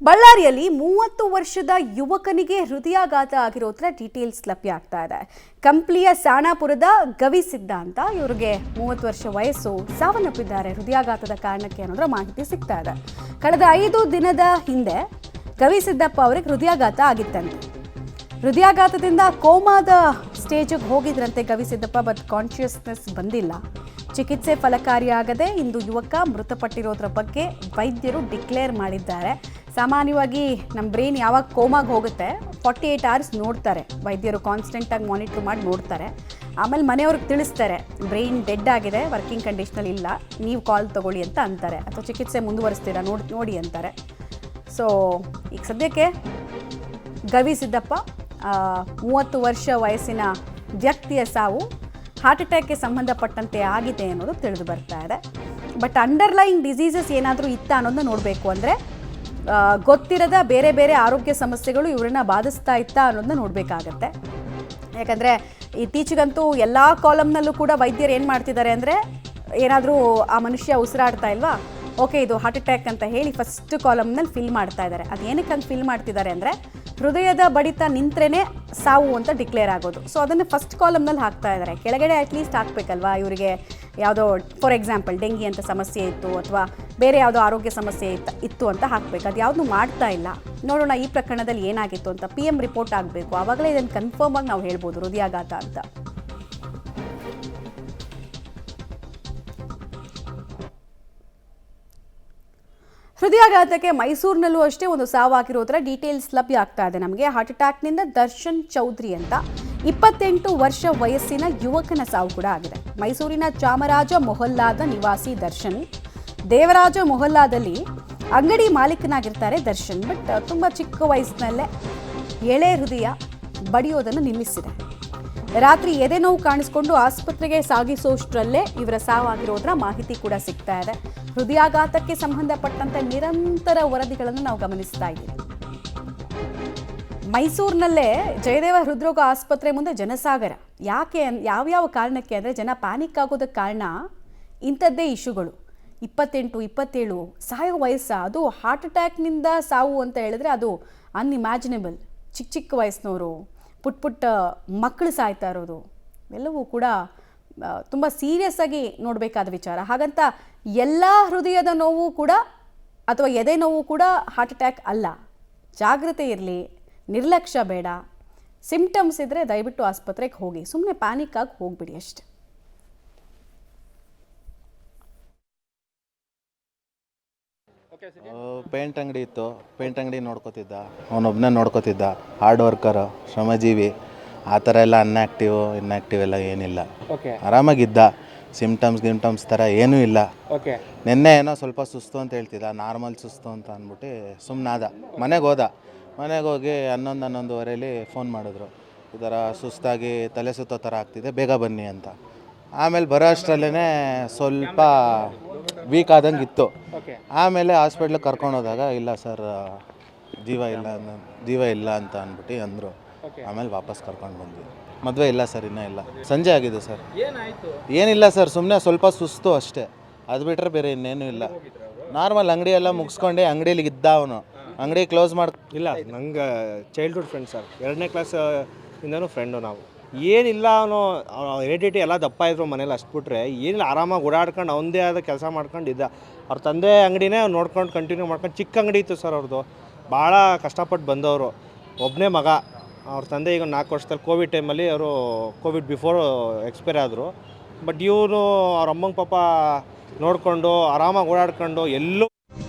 ಬಳ್ಳಾರಿಯಲ್ಲಿ 30 ವರ್ಷದ ಯುವಕನಿಗೆ ಹೃದಯಾಘಾತ ಆಗಿರೋದ್ರ ಡೀಟೇಲ್ಸ್ ಲಭ್ಯ ಆಗ್ತಾ ಇದೆ. ಕಂಪ್ಲಿಯ ಸಾಣಾಪುರದ ಗವಿಸಿದ್ದ ಅಂತ ಇವರಿಗೆ 30 ವರ್ಷ ವಯಸ್ಸು ಸಾವನ್ನಪ್ಪಿದ್ದಾರೆ ಹೃದಯಾಘಾತದ ಕಾರಣಕ್ಕೆ ಅನ್ನೋದ್ರ ಮಾಹಿತಿ ಸಿಗ್ತಾ ಇದೆ. ಕಳೆದ 5 ದಿನದ ಹಿಂದೆ ಗವಿಸಿದ್ದಪ್ಪ ಅವರಿಗೆ ಹೃದಯಾಘಾತ ಆಗಿತ್ತಂತೆ. ಹೃದಯಾಘಾತದಿಂದ ಕೋಮಾದ ಸ್ಟೇಜಿಗೆ ಹೋಗಿದ್ರಂತೆ ಗವಿಸಿದ್ದಪ್ಪ, ಬಟ್ ಕಾನ್ಷಿಯಸ್ನೆಸ್ ಬಂದಿಲ್ಲ. ಚಿಕಿತ್ಸೆ ಫಲಕಾರಿಯಾಗದೆ ಇಂದು ಯುವಕ ಮೃತಪಟ್ಟಿರೋದ್ರ ಬಗ್ಗೆ ವೈದ್ಯರು ಡಿಕ್ಲೇರ್ ಮಾಡಿದ್ದಾರೆ. ಸಾಮಾನ್ಯವಾಗಿ ನಮ್ಮ ಬ್ರೈನ್ ಯಾವಾಗ ಕೋಮಾಗಿ ಹೋಗುತ್ತೆ 48 hours ನೋಡ್ತಾರೆ ವೈದ್ಯರು, ಕಾನ್ಸ್ಟೆಂಟಾಗಿ ಮಾನಿಟ್ರ್ ಮಾಡಿ ನೋಡ್ತಾರೆ. ಆಮೇಲೆ ಮನೆಯವ್ರಿಗೆ ತಿಳಿಸ್ತಾರೆ ಬ್ರೈನ್ ಡೆಡ್ ಆಗಿದೆ, ವರ್ಕಿಂಗ್ ಕಂಡೀಷನಲ್ಲಿ ಇಲ್ಲ, ನೀವು ಕಾಲ್ ತೊಗೊಳ್ಳಿ ಅಂತ ಅಂತಾರೆ, ಅಥವಾ ಚಿಕಿತ್ಸೆ ಮುಂದುವರಿಸ್ತೀರಾ ನೋಡಿ ಅಂತಾರೆ. ಸೊ ಈಗ ಸದ್ಯಕ್ಕೆ ಗವಿಸಿದ್ದಪ್ಪ 30 ವರ್ಷ ವಯಸ್ಸಿನ ವ್ಯಕ್ತಿಯ ಸಾವು ಹಾರ್ಟ್ ಅಟ್ಯಾಕ್ಗೆ ಸಂಬಂಧಪಟ್ಟಂತೆ ಆಗಿದೆ ಅನ್ನೋದು ತಿಳಿದು ಬರ್ತಾ ಇದೆ. ಬಟ್ ಅಂಡರ್ಲೈಯಿಂಗ್ ಡಿಸೀಸಸ್ ಏನಾದರೂ ಇತ್ತಾ ಅನ್ನೋದನ್ನ ನೋಡಬೇಕು. ಅಂದರೆ ಗೊತ್ತಿರದ ಬೇರೆ ಬೇರೆ ಆರೋಗ್ಯ ಸಮಸ್ಯೆಗಳು ಇವರನ್ನ ಬಾಧಿಸ್ತಾ ಇತ್ತಾ ಅನ್ನೋದನ್ನ ನೋಡಬೇಕಾಗತ್ತೆ. ಯಾಕಂದರೆ ಇತ್ತೀಚೆಗಂತೂ ಎಲ್ಲ ಕಾಲಮ್ನಲ್ಲೂ ಕೂಡ ವೈದ್ಯರು ಏನು ಮಾಡ್ತಿದ್ದಾರೆ ಅಂದರೆ, ಏನಾದರೂ ಆ ಮನುಷ್ಯ ಉಸಿರಾಡ್ತಾ ಇಲ್ವಾ, ಓಕೆ ಇದು ಹಾರ್ಟ್ ಅಟ್ಯಾಕ್ ಅಂತ ಹೇಳಿ ಫಸ್ಟ್ ಕಾಲಮ್ನಲ್ಲಿ ಫಿಲ್ ಮಾಡ್ತಾ ಇದ್ದಾರೆ. ಅದು ಏನಕ್ಕೆ ಹಂಗೆ ಫಿಲ್ ಮಾಡ್ತಿದ್ದಾರೆ ಅಂದರೆ, ಹೃದಯದ ಬಡಿತ ನಿಂತ್ರೇ ಸಾವು ಅಂತ ಡಿಕ್ಲೇರ್ ಆಗೋದು. ಸೊ ಅದನ್ನು ಫಸ್ಟ್ ಕಾಲಮ್ನಲ್ಲಿ ಹಾಕ್ತಾ ಇದ್ದಾರೆ. ಕೆಳಗಡೆ ಅಟ್ಲೀಸ್ಟ್ ಹಾಕಬೇಕಲ್ವಾ, ಇವರಿಗೆ ಯಾವುದೋ ಫಾರ್ ಎಕ್ಸಾಂಪಲ್ ಡೆಂಗಿ ಅಂತ ಸಮಸ್ಯೆ ಇತ್ತು ಅಥವಾ ಬೇರೆ ಯಾವುದೋ ಆರೋಗ್ಯ ಸಮಸ್ಯೆ ಇತ್ತು ಅಂತ ಹಾಕಬೇಕು. ಅದು ಯಾವುದೂ ಮಾಡ್ತಾ ಇಲ್ಲ. ನೋಡೋಣ ಈ ಪ್ರಕರಣದಲ್ಲಿ ಏನಾಗಿತ್ತು ಅಂತ. PM ರಿಪೋರ್ಟ್ ಆಗಬೇಕು, ಆವಾಗಲೇ ಇದನ್ನು ಕನ್ಫರ್ಮ್ ಆಗಿ ನಾವು ಹೇಳ್ಬೋದು ಹೃದಯಾಘಾತ ಅಂತ. ಹೃದಯಾಘಾತಕ್ಕೆ ಮೈಸೂರಿನಲ್ಲೂ ಅಷ್ಟೇ ಒಂದು ಸಾವಾಗಿರೋದ್ರ ಡೀಟೇಲ್ಸ್ ಲಭ್ಯ ಆಗ್ತಾ ಇದೆ ನಮಗೆ. ಹಾರ್ಟ್ ಅಟ್ಯಾಕ್ನಿಂದ ದರ್ಶನ್ ಚೌಧರಿ ಅಂತ 28 ವರ್ಷ ವಯಸ್ಸಿನ ಯುವಕನ ಸಾವು ಕೂಡ ಆಗಿದೆ. ಮೈಸೂರಿನ ಚಾಮರಾಜ ಮೊಹಲ್ಲಾದ ನಿವಾಸಿ ದರ್ಶನ್ ದೇವರಾಜ ಮೊಹಲ್ಲಾದಲ್ಲಿ ಅಂಗಡಿ ಮಾಲೀಕನಾಗಿರ್ತಾರೆ ದರ್ಶನ್. ಬಟ್ ತುಂಬ ಚಿಕ್ಕ ವಯಸ್ಸಿನಲ್ಲೇ ಎಳೆ ಹೃದಯ ಬಡಿಯೋದನ್ನು ನಿಲ್ಲಿಸಿದೆ. ರಾತ್ರಿ ಎದೆ ನೋವು ಕಾಣಿಸ್ಕೊಂಡು ಆಸ್ಪತ್ರೆಗೆ ಸಾಗಿಸೋಷ್ಟರಲ್ಲೇ ಇವರ ಸಾವಾಗಿರೋದ್ರ ಮಾಹಿತಿ ಕೂಡ ಸಿಗ್ತಾ ಇದೆ. ಹೃದಯಾಘಾತಕ್ಕೆ ಸಂಬಂಧಪಟ್ಟಂತೆ ನಿರಂತರ ವರದಿಗಳನ್ನು ನಾವು ಗಮನಿಸ್ತಾ ಇದ್ದೀವಿ. ಮೈಸೂರಿನಲ್ಲೇ ಜಯದೇವ ಹೃದ್ರೋಗ ಆಸ್ಪತ್ರೆ ಮುಂದೆ ಜನಸಾಗರ. ಯಾಕೆ ಯಾವ್ಯಾವ ಕಾರಣಕ್ಕೆ ಅಂದರೆ, ಜನ ಪ್ಯಾನಿಕ್ ಆಗೋದಕ್ಕೆ ಕಾರಣ ಇಂಥದ್ದೇ ಇಶ್ಯೂಗಳು. 28, 27 ಸಾಯೋ ವಯಸ್ಸ, ಅದು ಹಾರ್ಟ್ ಅಟ್ಯಾಕ್ನಿಂದ ಸಾವು ಅಂತ ಹೇಳಿದ್ರೆ ಅದು ಅನ್ಇಮ್ಯಾಜಿನೇಬಲ್. ಚಿಕ್ಕ ವಯಸ್ಸಿನವರು, ಪುಟ್ಟ ಮಕ್ಕಳು ಸಾಯ್ತಾ ಇರೋದು ಎಲ್ಲವೂ ಕೂಡ ತುಂಬ ಸೀರಿಯಸ್ ಆಗಿ ನೋಡಬೇಕಾದ ವಿಚಾರ. ಹಾಗಂತ ಎಲ್ಲ ಹೃದಯದ ನೋವು ಕೂಡ ಅಥವಾ ಎದೆ ನೋವು ಕೂಡ ಹಾರ್ಟ್ ಅಟ್ಯಾಕ್ ಅಲ್ಲ. ಜಾಗ್ರತೆ ಇರಲಿ, ನಿರ್ಲಕ್ಷ್ಯ ಬೇಡ. ಸಿಂಪ್ಟಮ್ಸ್ ಇದ್ದರೆ ದಯವಿಟ್ಟು ಆಸ್ಪತ್ರೆಗೆ ಹೋಗಿ, ಸುಮ್ಮನೆ ಪ್ಯಾನಿಕ್ ಆಗಿ ಹೋಗ್ಬಿಡಿ ಅಷ್ಟೆ. ಪೇಂಟ್ ಅಂಗಡಿ ಇತ್ತು, ಪೇಂಟ್ ಅಂಗಡಿ ನೋಡ್ಕೋತಿದ್ದ, ಅವನೊಬ್ಬನೇ ನೋಡ್ಕೋತಿದ್ದ. ಹಾರ್ಡ್ ವರ್ಕರ್, ಶ್ರಮಜೀವಿ. ಆ ಥರ ಎಲ್ಲ ಇನ್ಯಾಕ್ಟಿವ್ ಎಲ್ಲ ಏನಿಲ್ಲ, ಆರಾಮಾಗಿದ್ದ. ಸಿಮ್ಟಮ್ಸ್ ಥರ ಏನೂ ಇಲ್ಲ. ನಿನ್ನೆ ಏನೋ ಸ್ವಲ್ಪ ಸುಸ್ತು ಅಂತ ಹೇಳ್ತಿದ್ದ, ನಾರ್ಮಲ್ ಸುಸ್ತು ಅಂತ ಅಂದ್ಬಿಟ್ಟು ಸುಮ್ಮನಾದ. ಮನೆಗೆ ಹೋಗಿ 11:11:30 ಫೋನ್ ಮಾಡಿದ್ರು, ಈ ಥರ ಸುಸ್ತಾಗಿ ತಲೆ ಸುತ್ತೋ ಥರ ಆಗ್ತಿದೆ, ಬೇಗ ಬನ್ನಿ ಅಂತ. ಆಮೇಲೆ ಬರೋ ಅಷ್ಟರಲ್ಲೇ ಸ್ವಲ್ಪ ವೀಕ್ ಆದಂಗೆ ಇತ್ತು. ಆಮೇಲೆ ಹಾಸ್ಪಿಟ್ಲಿಗೆ ಕರ್ಕೊಂಡೋದಾಗ ಇಲ್ಲ ಸರ್, ಜೀವ ಇಲ್ಲ ಅಂತ ಅಂದ್ಬಿಟ್ಟು ಆಮೇಲೆ ವಾಪಸ್ ಕರ್ಕೊಂಡು ಬಂದ್ವಿ. ಮದುವೆ ಇಲ್ಲ ಸರ್, ಇನ್ನೂ ಇಲ್ಲ. ಸಂಜೆ ಆಗಿದೆ ಸರ್. ಏನಿಲ್ಲ ಸರ್, ಸುಮ್ಮನೆ ಸ್ವಲ್ಪ ಸುಸ್ತು ಅಷ್ಟೇ, ಅದು ಬಿಟ್ಟರೆ ಬೇರೆ ಇನ್ನೇನು ಇಲ್ಲ. ನಾರ್ಮಲ್ ಅಂಗಡಿ ಎಲ್ಲ ಮುಗಿಸ್ಕೊಂಡೆ ಅಂಗಡಿಯಲ್ಲಿ ಇದ್ದ ಅವನು. ಅಂಗಡಿ ಕ್ಲೋಸ್ ಇಲ್ಲ, ನಂಗೆ ಚೈಲ್ಡ್ಹುಡ್ ಫ್ರೆಂಡ್ ಸರ್, 2ನೇ ಕ್ಲಾಸಿಂದನೂ ಫ್ರೆಂಡು ನಾವು. ಏನಿಲ್ಲ, ಅವನು ಹೆರಿಡಿಟಿ ಎಲ್ಲ ದಪ್ಪ ಇದ್ರು ಮನೇಲಿ, ಅಷ್ಟು ಬಿಟ್ರೆ ಏನಿಲ್ಲ, ಆರಾಮಾಗಿ ಓಡಾಡ್ಕೊಂಡು ಅವನದೇ ಆದ ಕೆಲಸ ಮಾಡ್ಕೊಂಡಿದ್ದ. ಅವ್ರ ತಂದೆ ಅಂಗಡಿನೇ ನೋಡ್ಕೊಂಡು ಕಂಟಿನ್ಯೂ ಮಾಡ್ಕೊಂಡು, ಚಿಕ್ಕ ಅಂಗಡಿ ಇತ್ತು ಸರ್ ಅವ್ರದ್ದು. ಭಾಳ ಕಷ್ಟಪಟ್ಟು ಬಂದವರು, ಒಬ್ಬನೇ ಮಗ. ಅವ್ರ ತಂದೆ ಈಗ 4 ವರ್ಷದಲ್ಲಿ ಕೋವಿಡ್ ಟೈಮಲ್ಲಿ ಅವರು ಕೋವಿಡ್ ಬಿಫೋರ್ ಎಕ್ಸ್ಪೈರ್ ಆದರು. ಬಟ್ ಇವನು ಅವ್ರ ಅಮ್ಮಂಗೆ ಪಾಪ ನೋಡಿಕೊಂಡು ಆರಾಮಾಗಿ ಓಡಾಡ್ಕೊಂಡು ಎಲ್ಲೂ